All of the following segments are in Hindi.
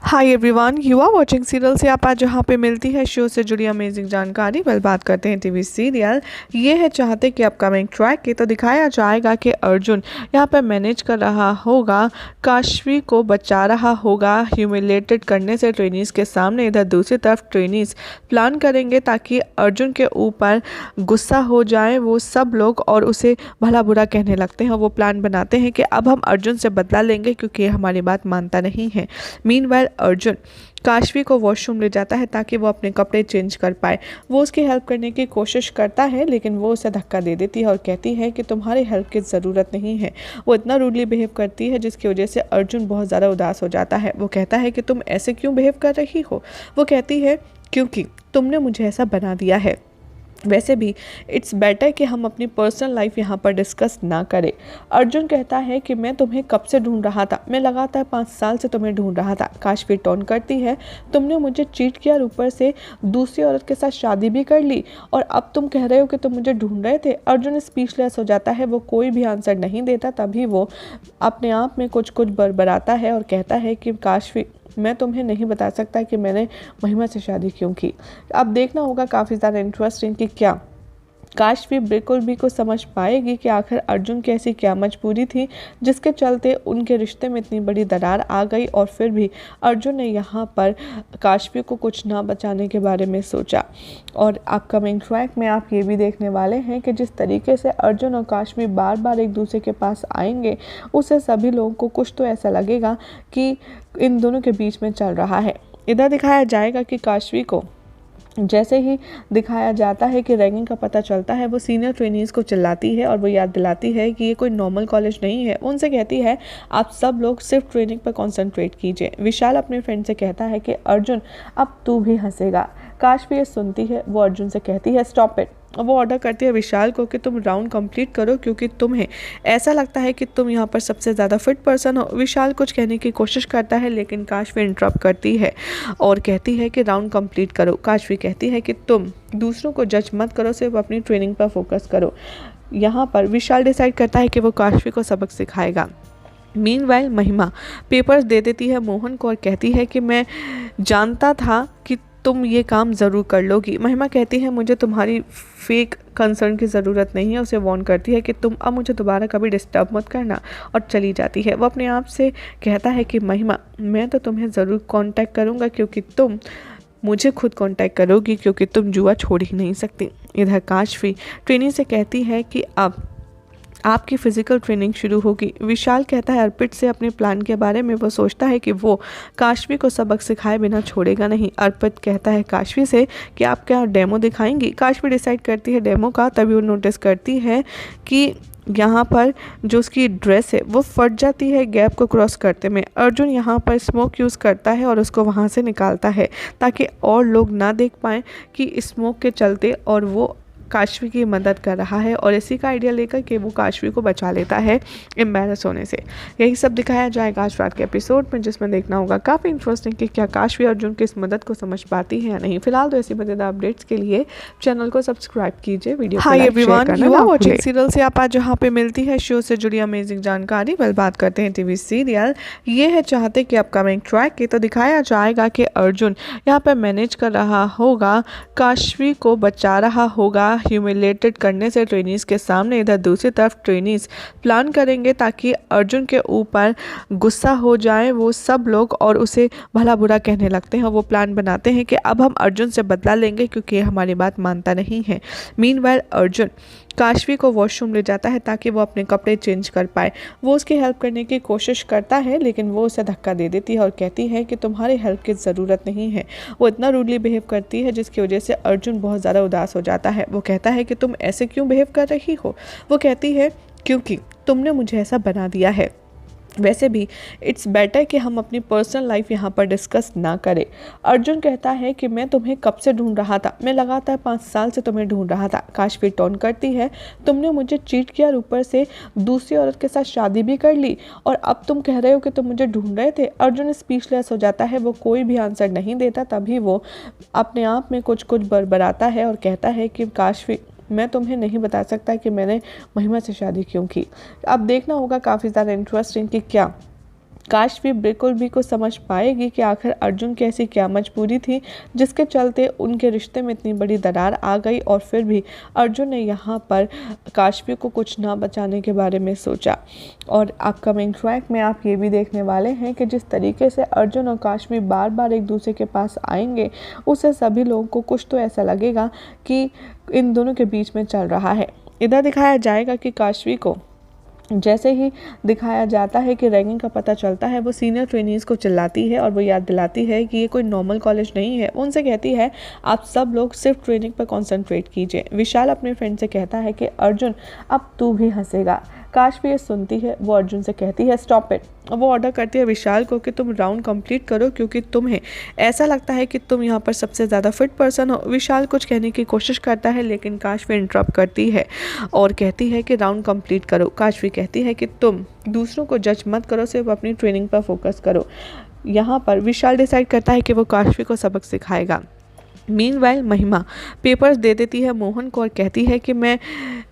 Hi everyone, you are watching serial से आप आज जहाँ पे मिलती है शो से जुड़ी अमेजिंग जानकारी। बात करते हैं टीवी सीरियल ये है चाहते कि अपकमिंग ट्रैक के तो दिखाया जाएगा कि अर्जुन यहाँ पे मैनेज कर रहा होगा, काशवी को बचा रहा होगा ह्यूमिलेटेड करने से ट्रेनीज के सामने। इधर दूसरी तरफ ट्रेनीज प्लान करेंगे ताकि अर्जुन के ऊपर गुस्सा हो जाए वो सब लोग और उसे भला बुरा कहने लगते हैं। वो प्लान बनाते हैं कि अब हम अर्जुन से बदला लेंगे क्योंकि ये हमारी बात मानता नहीं है। मीनवाइल अर्जुन काशवी को वॉशरूम ले जाता है ताकि वो अपने कपड़े चेंज कर पाए। वो उसकी हेल्प करने की कोशिश करता है लेकिन वो उसे धक्का दे देती है और कहती है कि तुम्हारी हेल्प की ज़रूरत नहीं है। वो इतना रूडली बिहेव करती है जिसकी वजह से अर्जुन बहुत ज़्यादा उदास हो जाता है। वो कहता है कि तुम ऐसे क्यों बिहेव कर रही हो। वो कहती है क्योंकि तुमने मुझे ऐसा बना दिया है। वैसे भी इट्स बेटर कि हम अपनी पर्सनल लाइफ यहाँ पर डिस्कस ना करें। अर्जुन कहता है कि मैं तुम्हें कब से ढूंढ रहा था, मैं लगातार 5 साल से तुम्हें ढूंढ रहा था। काशवी टोन करती है तुमने मुझे चीट किया और ऊपर से दूसरी औरत के साथ शादी भी कर ली और अब तुम कह रहे हो कि तुम मुझे ढूंढ रहे थे। अर्जुन स्पीचलेस हो जाता है, वो कोई भी आंसर नहीं देता। तभी वो अपने आप में कुछ बड़बड़ाता है और कहता है कि काशवी मैं तुम्हें नहीं बता सकता कि मैंने महिमा से शादी क्यों की। अब देखना होगा काफ़ी ज़्यादा इंटरेस्टिंग कि क्या काशवी बिल्कुल भी को समझ पाएगी कि आखिर अर्जुन की ऐसी क्या मजबूरी थी जिसके चलते उनके रिश्ते में इतनी बड़ी दरार आ गई और फिर भी अर्जुन ने यहाँ पर काशवी को कुछ ना बचाने के बारे में सोचा। और अपकमिंग ट्रैक में आप ये भी देखने वाले हैं कि जिस तरीके से अर्जुन और काशवी बार बार एक दूसरे के पास आएंगे उससे सभी लोगों को कुछ तो ऐसा लगेगा कि इन दोनों के बीच में चल रहा है। इधर दिखाया जाएगा कि काशवी को जैसे ही दिखाया जाता है कि रैगिंग का पता चलता है वो सीनियर ट्रेनीज़ को चिल्लाती है और वो याद दिलाती है कि ये कोई नॉर्मल कॉलेज नहीं है। उनसे कहती है आप सब लोग सिर्फ ट्रेनिंग पर कंसंट्रेट कीजिए। विशाल अपने फ्रेंड से कहता है कि अर्जुन अब तू भी हंसेगा। काशवी ये सुनती है, वो अर्जुन से कहती है स्टॉप इट। वो ऑर्डर करती है विशाल को कि तुम राउंड कंप्लीट करो क्योंकि तुम्हें ऐसा लगता है कि तुम यहाँ पर सबसे ज़्यादा फिट पर्सन हो। विशाल कुछ कहने की कोशिश करता है लेकिन काशवी इंटरप्ट करती है और कहती है कि राउंड कंप्लीट करो। काशवी कहती है कि तुम दूसरों को जज मत करो, सिर्फ अपनी ट्रेनिंग पर फोकस करो। यहाँ पर विशाल डिसाइड करता है कि वो काशवी को सबक सिखाएगा। मीनवाइल महिमा पेपर्स दे देती है मोहन को और कहती है कि मैं जानता था कि तुम ये काम ज़रूर कर लोगी। महिमा कहती है मुझे तुम्हारी फेक कंसर्न की ज़रूरत नहीं है। उसे वार्न करती है कि तुम अब मुझे दोबारा कभी डिस्टर्ब मत करना और चली जाती है। वो अपने आप से कहता है कि महिमा मैं तो तुम्हें ज़रूर कांटेक्ट करूँगा क्योंकि तुम मुझे खुद कांटेक्ट करोगी क्योंकि तुम जुआ छोड़ ही नहीं सकती। इधर काशवी ट्रेनी से कहती है कि अब आपकी फ़िज़िकल ट्रेनिंग शुरू होगी। विशाल कहता है अर्पित से अपने प्लान के बारे में। वो सोचता है कि वो काशवी को सबक सिखाए बिना छोड़ेगा नहीं। अर्पित कहता है काशवी से कि आप क्या डेमो दिखाएंगी। काशवी डिसाइड करती है डेमो का। तभी वो नोटिस करती है कि यहाँ पर जो उसकी ड्रेस है वो फट जाती है गैप को क्रॉस करते में। अर्जुन यहाँ पर स्मोक यूज़ करता है और उसको वहाँ से निकालता है ताकि और लोग ना देख पाएँ कि स्मोक के चलते और वो काशवी की मदद कर रहा है और इसी का आइडिया लेकर के वो काशवी को बचा लेता है एम्बैरस होने से। यही सब दिखाया जाएगा आज रात के एपिसोड में जिसमें देखना होगा काफ़ी इंटरेस्टिंग कि क्या काशवी अर्जुन की इस मदद को समझ पाती है या नहीं। फिलहाल तो ऐसी मजेदार अपडेट्स के लिए चैनल को सब्सक्राइब कीजिए। वीडियो को लाइक शेयर करना ना भूलें। सीरियल से आप आज जहाँ पे मिलती है शो से जुड़ी अमेजिंग जानकारी। बात करते हैं टीवी सीरियल ये है चाहते कि अपकमिंग ट्रैक के तो दिखाया जाएगा कि अर्जुन यहाँ पर मैनेज कर रहा होगा, काशवी को बचा रहा होगा ह्यूमिलेटेड करने से ट्रेनीज के सामने। इधर दूसरी तरफ ट्रेनीज प्लान करेंगे ताकि अर्जुन के ऊपर गुस्सा हो जाए वो सब लोग और उसे भला बुरा कहने लगते हैं। वो प्लान बनाते हैं कि अब हम अर्जुन से बदला लेंगे क्योंकि ये हमारी बात मानता नहीं है। मीनवाइल अर्जुन काशवी को वॉशरूम ले जाता है ताकि वो अपने कपड़े चेंज कर पाए। वो उसकी हेल्प करने की कोशिश करता है लेकिन वो उसे धक्का दे देती है और कहती है कि तुम्हारी हेल्प की ज़रूरत नहीं है। वो इतना रूडली बिहेव करती है जिसकी वजह से अर्जुन बहुत ज़्यादा उदास हो जाता है। वो कहता है कि तुम ऐसे क्यों बिहेव कर रही हो। वो कहती है क्योंकि तुमने मुझे ऐसा बना दिया है। वैसे भी इट्स बेटर कि हम अपनी पर्सनल लाइफ यहाँ पर डिस्कस ना करें। अर्जुन कहता है कि मैं तुम्हें कब से ढूंढ रहा था, मैं लगातार 5 साल से तुम्हें ढूंढ रहा था। काशवी टोन करती है तुमने मुझे चीट किया और ऊपर से दूसरी औरत के साथ शादी भी कर ली और अब तुम कह रहे हो कि तुम मुझे ढूंढ रहे थे। अर्जुन स्पीचलेस हो जाता है, वो कोई भी आंसर नहीं देता। तभी वो अपने आप में कुछ बड़बड़ाता है और कहता है कि काशवी मैं तुम्हें नहीं बता सकता कि मैंने महिमा से शादी क्यों की। अब देखना होगा काफ़ी ज़्यादा इंटरेस्टिंग कि क्या काशवी बिल्कुल भी कुछ समझ पाएगी कि आखिर अर्जुन की ऐसी क्या मजबूरी थी जिसके चलते उनके रिश्ते में इतनी बड़ी दरार आ गई, और फिर भी अर्जुन ने यहाँ पर काशवी को कुछ ना बचाने के बारे में सोचा। और अपकमिंग ट्रैक में आप ये भी देखने वाले हैं कि जिस तरीके से अर्जुन और काशवी बार बार एक दूसरे के पास आएंगे, उससे सभी लोगों को कुछ तो ऐसा लगेगा कि इन दोनों के बीच में चल रहा है। इधर दिखाया जाएगा कि काशवी को जैसे ही दिखाया जाता है कि रैगिंग का पता चलता है, वो सीनियर ट्रेनीज़ को चिल्लाती है और वो याद दिलाती है कि ये कोई नॉर्मल कॉलेज नहीं है। उनसे कहती है आप सब लोग सिर्फ ट्रेनिंग पर कंसंट्रेट कीजिए। विशाल अपने फ्रेंड से कहता है कि अर्जुन अब तू भी हंसेगा। काशवी ये सुनती है, वो अर्जुन से कहती है स्टॉप इट। वो ऑर्डर करती है विशाल को कि तुम राउंड कंप्लीट करो क्योंकि तुम्हें ऐसा लगता है कि तुम यहाँ पर सबसे ज़्यादा फिट पर्सन हो। विशाल कुछ कहने की कोशिश करता है लेकिन काशवी इंटरप्ट करती है और कहती है कि राउंड कंप्लीट करो। काशवी कहती है कि तुम दूसरों को जज मत करो, सिर्फ अपनी ट्रेनिंग पर फोकस करो। यहाँ पर विशाल डिसाइड करता है कि वो काशवी को सबक सिखाएगा। मीनवाइल महिमा पेपर्स दे देती है मोहन को और कहती है कि मैं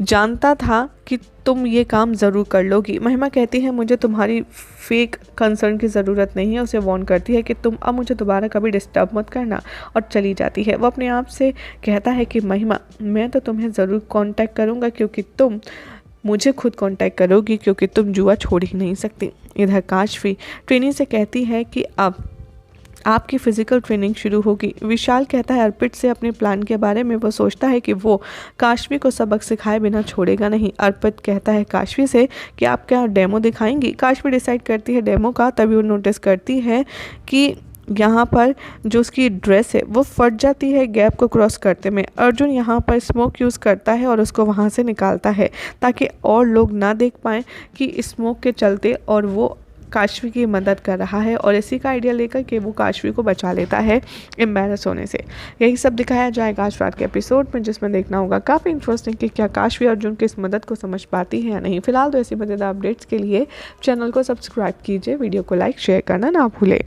जानता था कि तुम ये काम ज़रूर कर लोगी। महिमा कहती है मुझे तुम्हारी फेक कंसर्न की ज़रूरत नहीं है। उसे वार्न करती है कि तुम अब मुझे दोबारा कभी डिस्टर्ब मत करना, और चली जाती है। वो अपने आप से कहता है कि महिमा मैं तो तुम्हें ज़रूर कांटेक्ट करूँगा क्योंकि तुम मुझे खुद कांटेक्ट करोगी क्योंकि तुम जुआ छोड़ ही नहीं सकती। इधर काशवी ट्रेनी से कहती है कि अब आपकी फ़िज़िकल ट्रेनिंग शुरू होगी। विशाल कहता है अर्पित से अपने प्लान के बारे में। वो सोचता है कि वो काशवी को सबक सिखाए बिना छोड़ेगा नहीं। अर्पित कहता है काशवी से कि आप क्या डेमो दिखाएंगी। काशवी डिसाइड करती है डेमो का, तभी वो नोटिस करती है कि यहाँ पर जो उसकी ड्रेस है वो फट जाती है गैप को क्रॉस करते में। अर्जुन यहाँ पर स्मोक यूज़ करता है और उसको वहाँ से निकालता है ताकि और लोग ना देख पाएँ कि स्मोक के चलते और वो काशवी की मदद कर रहा है, और इसी का आइडिया लेकर के वो काशवी को बचा लेता है एम्बैरस होने से। यही सब दिखाया जाएगा आज रात के एपिसोड में, जिसमें देखना होगा काफ़ी इंटरेस्टिंग कि क्या काशवी अर्जुन की इस मदद को समझ पाती है या नहीं। फिलहाल तो ऐसी मजेदार अपडेट्स के लिए चैनल को सब्सक्राइब कीजिए, वीडियो को लाइक शेयर करना ना भूलें।